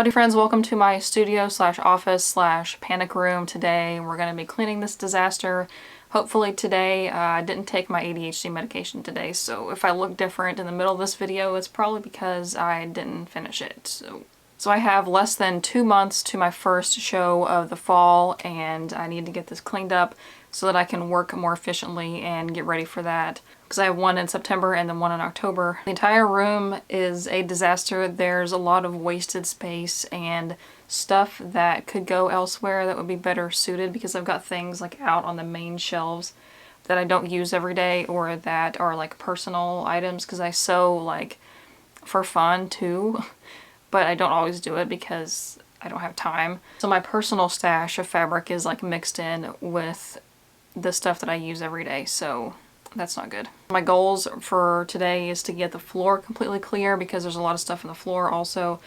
Howdy friends, welcome to my studio slash office slash panic room. Today we're going to be cleaning this disaster. Hopefully today. I didn't take my ADHD medication today, so if I look different in the middle of this video, it's probably because I didn't finish it. So I have less than 2 months to my first show of the fall, and I need to get this cleaned up so that I can work more efficiently and get ready for that. Because I have one in September and then one in October. The entire room is a disaster. There's a lot of wasted space and stuff that could go elsewhere that would be better suited, because I've got things like out on the main shelves that I don't use every day, or that are like personal items, because I sew like for fun too, but I don't always do it because I don't have time. So my personal stash of fabric is like mixed in with the stuff that I use every day, so that's not good. My goals for today is to get the floor completely clear, because there's a lot of stuff on the floor also,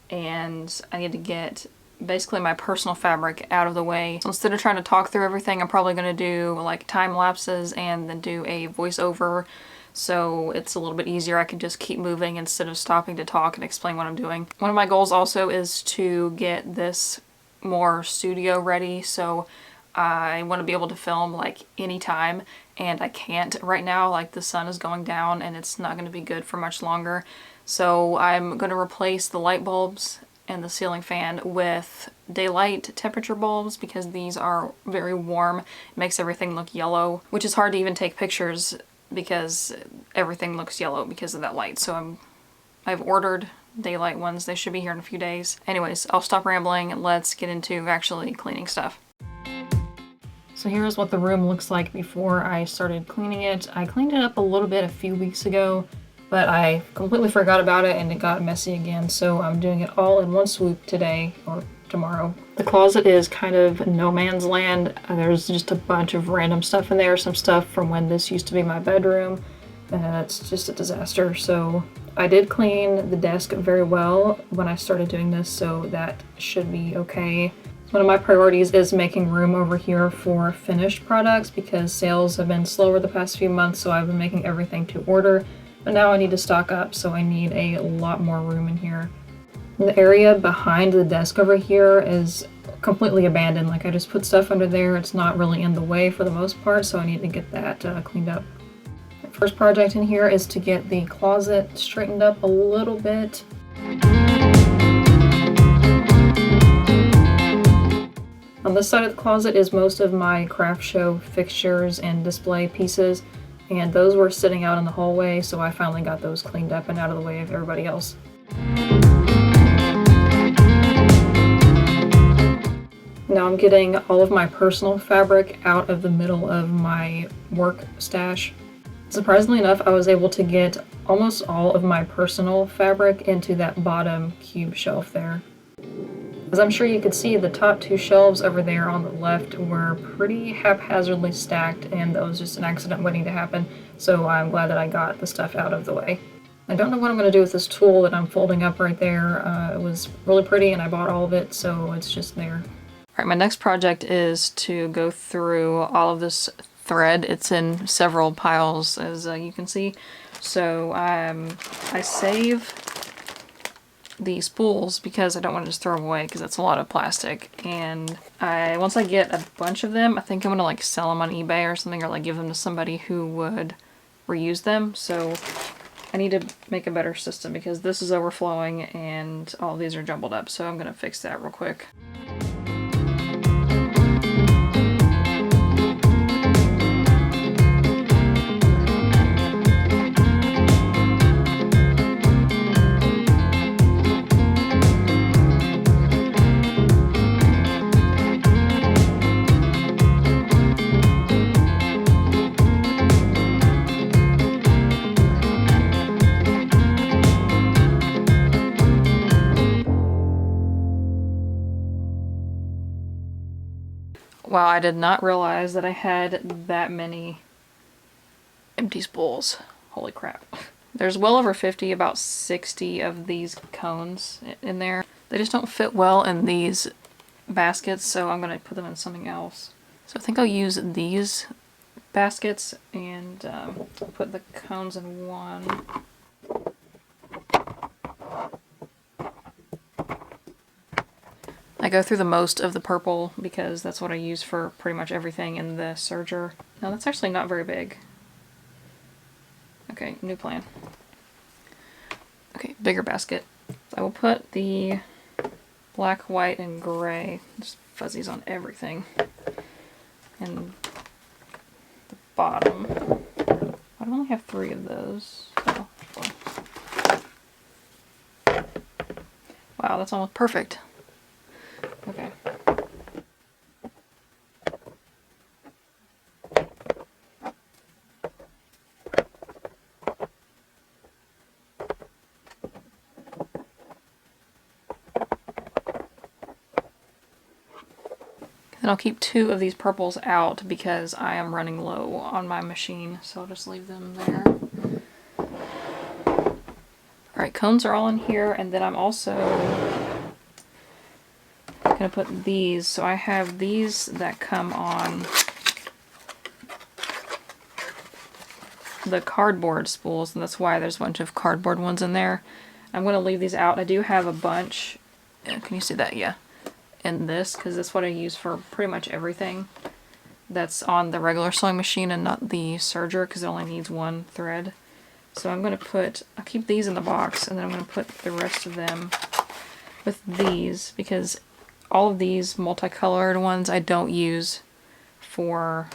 and I need to get basically my personal fabric out of the way. So instead of trying to talk through everything, I'm probably going to do like time lapses and then do a voiceover, so it's a little bit easier. I can just keep moving instead of stopping to talk and explain what I'm doing. One of my goals also is to get this more studio ready, so I want to be able to film like anytime, and I can't right now. Like, the sun is going down and it's not going to be good for much longer. So I'm going to replace the light bulbs and the ceiling fan with daylight temperature bulbs, because these are very warm. It makes everything look yellow, which is hard to even take pictures because everything looks yellow because of that light. So I've ordered daylight ones. They should be here in a few days. Anyways, I'll stop rambling and let's get into actually cleaning stuff. So here's what the room looks like before I started cleaning it. I cleaned it up a little bit a few weeks ago, but I completely forgot about it and it got messy again, so I'm doing it all in one swoop today or tomorrow. The closet is kind of no man's land. There's just a bunch of random stuff in there, some stuff from when this used to be my bedroom, and it's just a disaster. So I did clean the desk very well when I started doing this, so that should be okay. One of my priorities is making room over here for finished products, because sales have been slower the past few months, so I've been making everything to order. But now I need to stock up, so I need a lot more room in here. The area behind the desk over here is completely abandoned. Like, I just put stuff under there. It's not really in the way for the most part, so I need to get that cleaned up. The first project in here is to get the closet straightened up a little bit. On this side of the closet is most of my craft show fixtures and display pieces, and those were sitting out in the hallway, so I finally got those cleaned up and out of the way of everybody else. Now I'm getting all of my personal fabric out of the middle of my work stash. Surprisingly enough, I was able to get almost all of my personal fabric into that bottom cube shelf there. As I'm sure you could see, the top two shelves over there on the left were pretty haphazardly stacked, and that was just an accident waiting to happen, so I'm glad that I got the stuff out of the way. I don't know what I'm going to do with this tulle that I'm folding up right there. It was really pretty and I bought all of it, so it's just there. Alright, my next project is to go through all of this thread. It's in several piles, as you can see. So I save the spools because I don't want to just throw them away, because that's a lot of plastic. And once I get a bunch of them, I think I'm gonna like sell them on eBay or something, or like give them to somebody who would reuse them. So I need to make a better system, because this is overflowing and all these are jumbled up. So I'm gonna fix that real quick. Wow, I did not realize that I had that many empty spools. Holy crap. There's well over 50, about 60 of these cones in there. They just don't fit well in these baskets, so I'm going to put them in something else. So I think I'll use these baskets and put the cones in one. go through the most of the purple because that's what I use for pretty much everything in the serger. No, that's actually not very big. Okay, new plan. Okay, bigger basket. So I will put the black, white, and gray, just fuzzies on everything, in the bottom. I only have 3 of those. Oh, well. Wow, that's almost perfect. Okay. And I'll keep 2 of these purples out because I am running low on my machine, so I'll just leave them there. Alright, cones are all in here, and then I'm also going to put these. So I have these that come on the cardboard spools, and that's why there's a bunch of cardboard ones in there. I'm going to leave these out. I do have a bunch. Can you see that? Yeah. In this, because that's what I use for pretty much everything that's on the regular sewing machine and not the serger, because it only needs 1 thread. So I'm going to put, I'll keep these in the box, and then I'm going to put the rest of them with these, because all of these multicolored ones I don't use for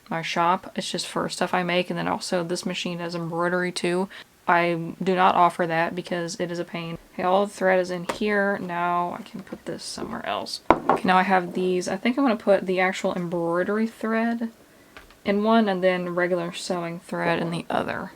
my shop. It's just for stuff I make, and then also this machine has embroidery too. I do not offer that because it is a pain. Okay, all the thread is in here. Now I can put this somewhere else. Okay, now I have these. I think I'm going to put the actual embroidery thread in one and then regular sewing thread in the other.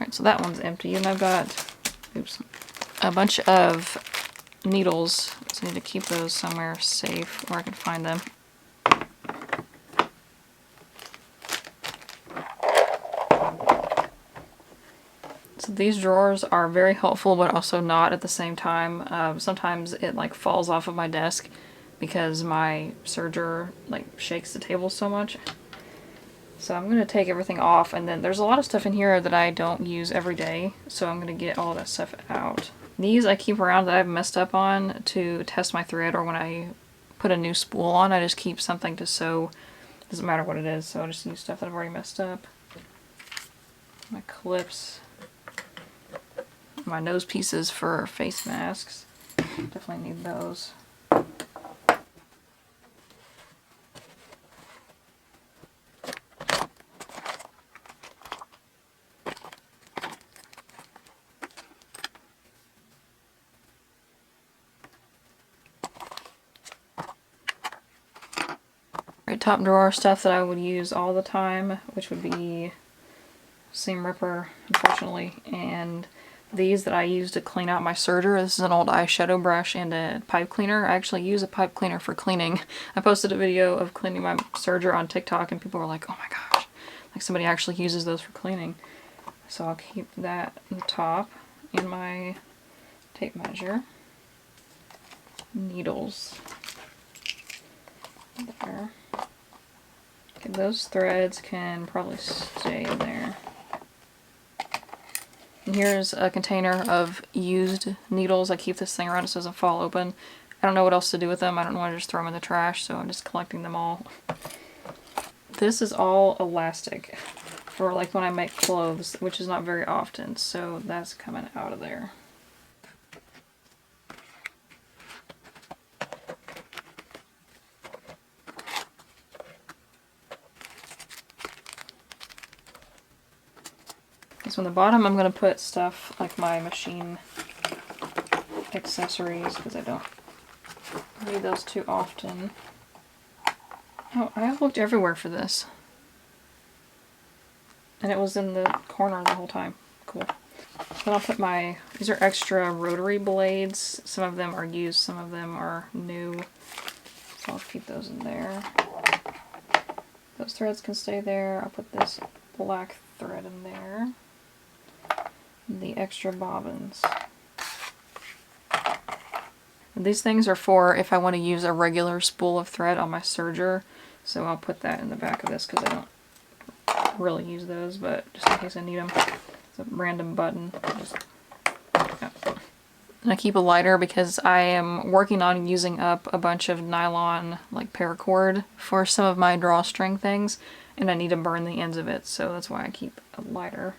So that one's empty, and I've got, oops, a bunch of needles, so I need to keep those somewhere safe where I can find them. So these drawers are very helpful, but also not at the same time. Sometimes it like falls off of my desk because my serger like shakes the table so much. So I'm going to take everything off, and then there's a lot of stuff in here that I don't use every day, so I'm going to get all that stuff out. These I keep around that I've messed up on to test my thread, or when I put a new spool on, I just keep something to sew. Doesn't matter what it is, so I just use stuff that I've already messed up. My clips. My nose pieces for face masks. Definitely need those. Top drawer stuff that I would use all the time, which would be seam ripper, unfortunately, and these that I use to clean out my serger. This is an old eyeshadow brush and a pipe cleaner. I actually use a pipe cleaner for cleaning. I posted a video of cleaning my serger on TikTok, and people were like, oh my gosh, like somebody actually uses those for cleaning. So I'll keep that on the top, and my tape measure, needles, there. Okay, those threads can probably stay there. And here's a container of used needles. I keep this thing around so it doesn't fall open. I don't know what else to do with them. I don't want to just throw them in the trash, so I'm just collecting them all. This is all elastic for like when I make clothes, which is not very often, so that's coming out of there. So on the bottom I'm going to put stuff like my machine accessories, because I don't need those too often. Oh, I looked everywhere for this. And it was in the corner the whole time. Cool. Then I'll put these are extra rotary blades. Some of them are used, some of them are new. So I'll keep those in there. Those threads can stay there. I'll put this black thread in there. And the extra bobbins. And these things are for if I want to use a regular spool of thread on my serger. So I'll put that in the back of this because I don't really use those, but just in case I need them. It's a random button. Yeah. And I keep a lighter because I am working on using up a bunch of nylon like paracord for some of my drawstring things, and I need to burn the ends of it, so that's why I keep a lighter.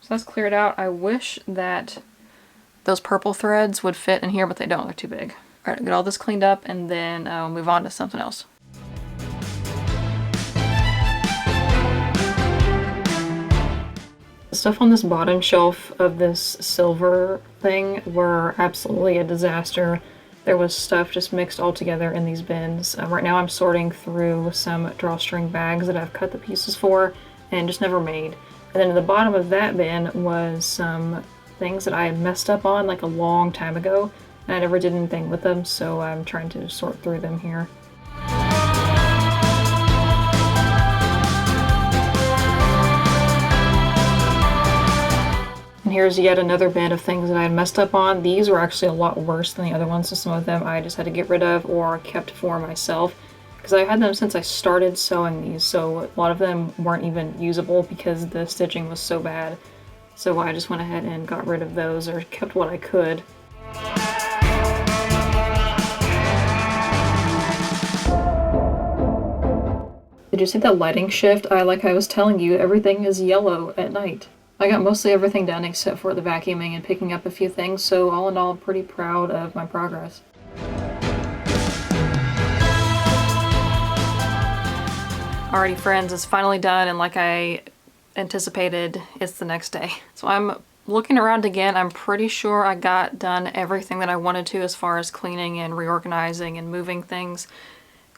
So that's cleared out. I wish that those purple threads would fit in here, but they don't. They're too big. All right, I'll get all this cleaned up and then I'll move on to something else. The stuff on this bottom shelf of this silver thing were absolutely a disaster. There was stuff just mixed all together in these bins. Right now I'm sorting through some drawstring bags that I've cut the pieces for and just never made. And then in the bottom of that bin was some things that I had messed up on like a long time ago, and I never did anything with them, so I'm trying to sort through them here. And here's yet another bin of things that I had messed up on. These were actually a lot worse than the other ones, so some of them I just had to get rid of or kept for myself, because I had them since I started sewing these, so a lot of them weren't even usable because the stitching was so bad. So I just went ahead and got rid of those, or kept what I could. Did you see that lighting shift? Like I was telling you, everything is yellow at night. I got mostly everything done except for the vacuuming and picking up a few things, so all in all, I'm pretty proud of my progress. Alrighty friends, it's finally done, and like I anticipated, it's the next day. So I'm looking around again. I'm pretty sure I got done everything that I wanted to as far as cleaning and reorganizing and moving things.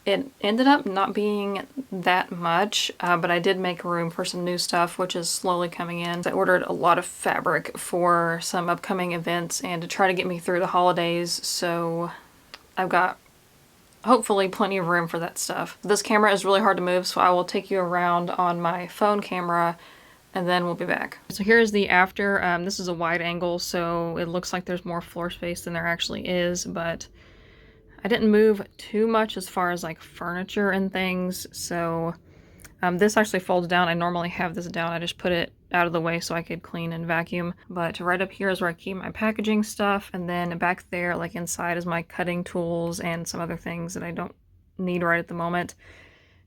It ended up not being that much, but I did make room for some new stuff, which is slowly coming in. I ordered a lot of fabric for some upcoming events and to try to get me through the holidays, so I've got hopefully plenty of room for that stuff. This camera is really hard to move, so I will take you around on my phone camera and then we'll be back. So here's the after. This is a wide angle, so it looks like there's more floor space than there actually is, but I didn't move too much as far as like furniture and things, so this actually folds down. I normally have this down. I just put it out of the way so I could clean and vacuum. But right up here is where I keep my packaging stuff, and then back there, like inside, is my cutting tools and some other things that I don't need right at the moment.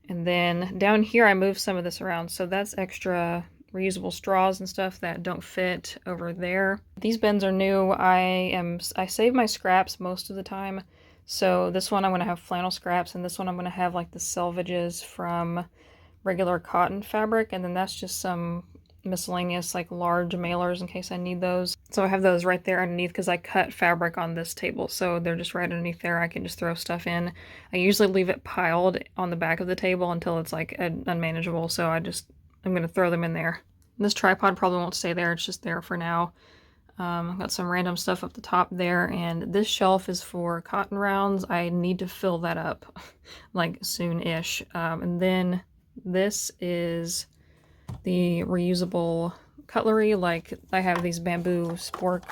And then down here I moved some of this around, so that's extra reusable straws and stuff that don't fit over there. These bins are new. I save my scraps most of the time. So this one I'm going to have flannel scraps, and this one I'm going to have like the selvages from regular cotton fabric, and then that's just some miscellaneous like large mailers in case I need those. So I have those right there underneath because I cut fabric on this table, so they're just right underneath there. I can just throw stuff in. I usually leave it piled on the back of the table until it's like unmanageable, so I'm going to throw them in there. This tripod probably won't stay there, it's just there for now. I've got some random stuff up the top there, and this shelf is for cotton rounds. I need to fill that up like soon-ish. And then this is the reusable cutlery. Like I have these bamboo spork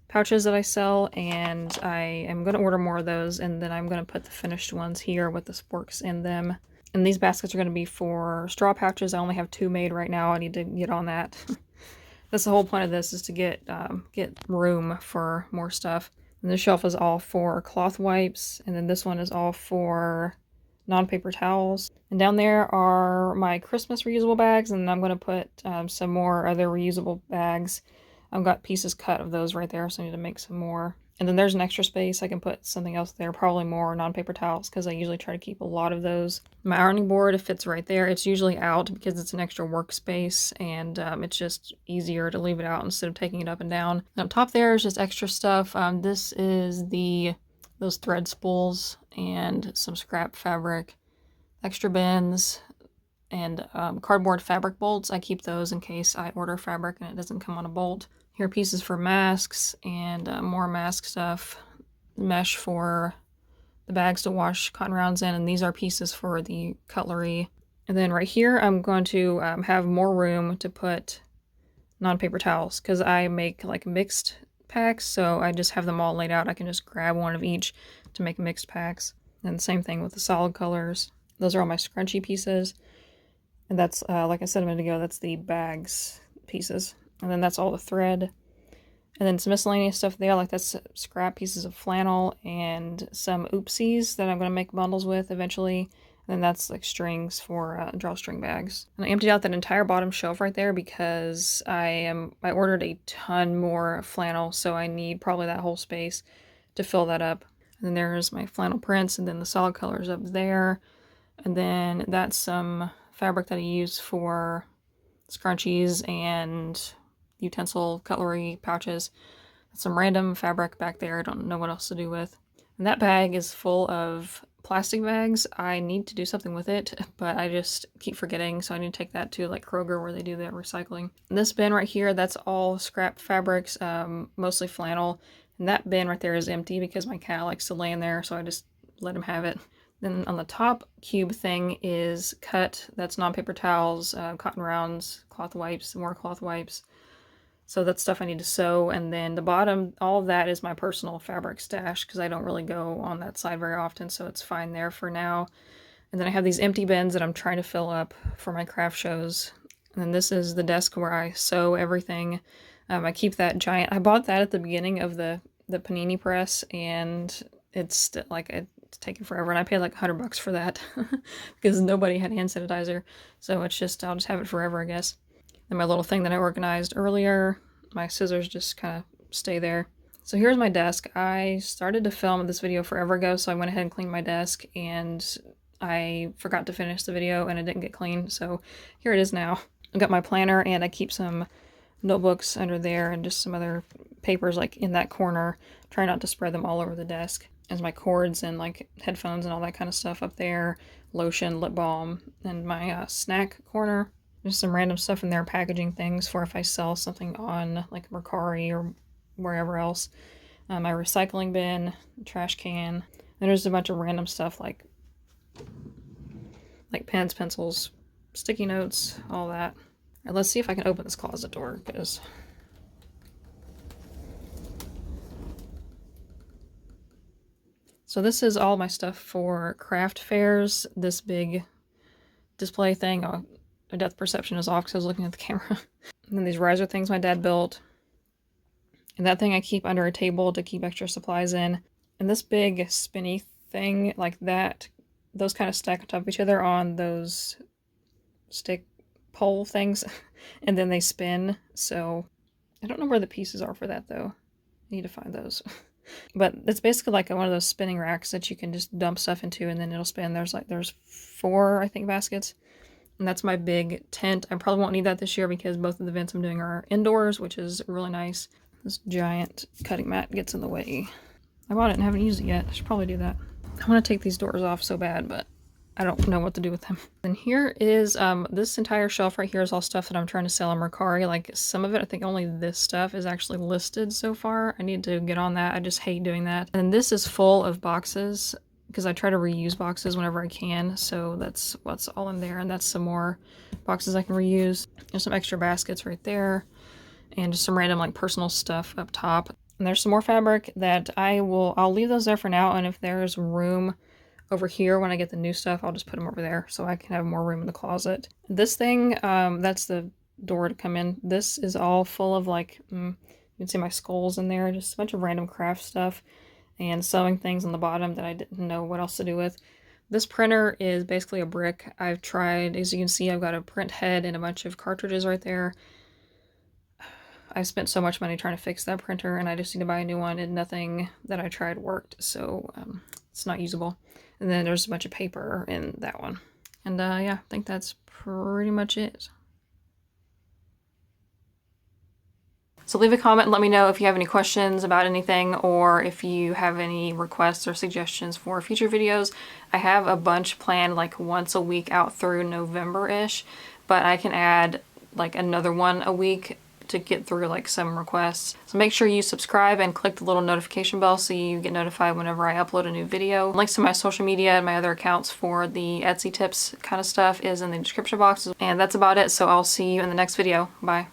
pouches that I sell, and I am going to order more of those, and then I'm going to put the finished ones here with the sporks in them. And these baskets are going to be for straw pouches. I only have 2 made right now. I need to get on that. That's the whole point of this, is to get room for more stuff. And this shelf is all for cloth wipes, and then this one is all for non-paper towels. And down there are my Christmas reusable bags, and I'm going to put some more other reusable bags. I've got pieces cut of those right there, so I need to make some more. And then there's an extra space. I can put something else there, probably more non-paper towels, because I usually try to keep a lot of those. My ironing board, it fits right there. It's usually out because it's an extra workspace, and it's just easier to leave it out instead of taking it up and down. And up top there is just extra stuff. This is those thread spools and some scrap fabric. extra bins, and cardboard fabric bolts. I keep those in case I order fabric and it doesn't come on a bolt. Here are pieces for masks and more mask stuff. Mesh for the bags to wash cotton rounds in, and these are pieces for the cutlery. And then right here I'm going to have more room to put non-paper towels because I make like mixed packs, so I just have them all laid out. I can just grab one of each to make mixed packs. And same thing with the solid colors. Those are all my scrunchy pieces. And that's, like I said a minute ago, that's the bags pieces. And then that's all the thread. And then some miscellaneous stuff there, like that's scrap pieces of flannel and some oopsies that I'm going to make bundles with eventually. And then that's like strings for drawstring bags. And I emptied out that entire bottom shelf right there because I ordered a ton more flannel, so I need probably that whole space to fill that up. And then there's my flannel prints, and then the solid colors up there. And then that's some fabric that I use for scrunchies and utensil cutlery pouches. Some random fabric back there. I don't know what else to do with. And that bag is full of plastic bags. I need to do something with it, but I just keep forgetting, so I need to take that to like Kroger where they do the recycling. And this bin right here, that's all scrap fabrics, mostly flannel. And that bin right there is empty because my cat likes to lay in there, so I just let him have it. Then on the top cube thing is cut. That's non-paper towels, cotton rounds, cloth wipes, more cloth wipes. So that's stuff I need to sew. And then the bottom, all of that is my personal fabric stash because I don't really go on that side very often, so it's fine there for now. And then I have these empty bins that I'm trying to fill up for my craft shows. And then this is the desk where I sew everything. I keep that giant, I bought that at the beginning of the panini press, and it's like, it's taken forever, and I paid like $100 for that because nobody had hand sanitizer. So it's just, I'll just have it forever, I guess. Then my little thing that I organized earlier, my scissors just kind of stay there. So here's my desk. I started to film this video forever ago, so I went ahead and cleaned my desk, and I forgot to finish the video and it didn't get clean, so here it is now. I got my planner, and I keep some notebooks under there and just some other papers like in that corner. Try not to spread them all over the desk. As my cords and like headphones and all that kind of stuff up there, lotion, lip balm, and my snack corner. Just some random stuff in there, packaging things for if I sell something on like Mercari or wherever else. My recycling bin, trash can. Then there's a bunch of random stuff like pens, pencils, sticky notes, all that. All right, let's see if I can open this closet door, because so this is all my stuff for craft fairs. This big display thing. Oh, my depth perception is off because I was looking at the camera. And then these riser things my dad built. And that thing I keep under a table to keep extra supplies in. And this big spinny thing like that, those kind of stack on top of each other on those stick pole things. And then they spin. So I don't know where the pieces are for that though. I need to find those. But it's basically like one of those spinning racks that you can just dump stuff into and then it'll spin. There's 4, I think, baskets. And that's my big tent. I probably won't need that this year because both of the events I'm doing are indoors, which is really nice. This giant cutting mat gets in the way. I bought it and haven't used it yet. I should probably do that. I want to take these doors off so bad, but I don't know what to do with them. And here is, this entire shelf right here is all stuff that I'm trying to sell on Mercari. Like some of it, I think only this stuff is actually listed so far. I need to get on that. I just hate doing that. And this is full of boxes, because I try to reuse boxes whenever I can, so that's what's all in there, and that's some more boxes I can reuse. There's some extra baskets right there, and just some random like personal stuff up top. And there's some more fabric that I'll leave those there for now, and if there's room over here when I get the new stuff, I'll just put them over there so I can have more room in the closet. This thing, that's the door to come in. This is all full of like, you can see my skulls in there, just a bunch of random craft stuff. And sewing things on the bottom that I didn't know what else to do with. This printer is basically a brick. I've tried, as you can see, I've got a print head and a bunch of cartridges right there. I've spent so much money trying to fix that printer, and I just need to buy a new one, and nothing that I tried worked, so it's not usable. And then there's a bunch of paper in that one. And yeah, I think that's pretty much it. So leave a comment and let me know if you have any questions about anything, or if you have any requests or suggestions for future videos. I have a bunch planned like once a week out through November-ish, but I can add like another one a week to get through like some requests. So make sure you subscribe and click the little notification bell so you get notified whenever I upload a new video. Links to my social media and my other accounts for the Etsy tips kind of stuff is in the description box. And that's about it, so I'll see you in the next video. Bye.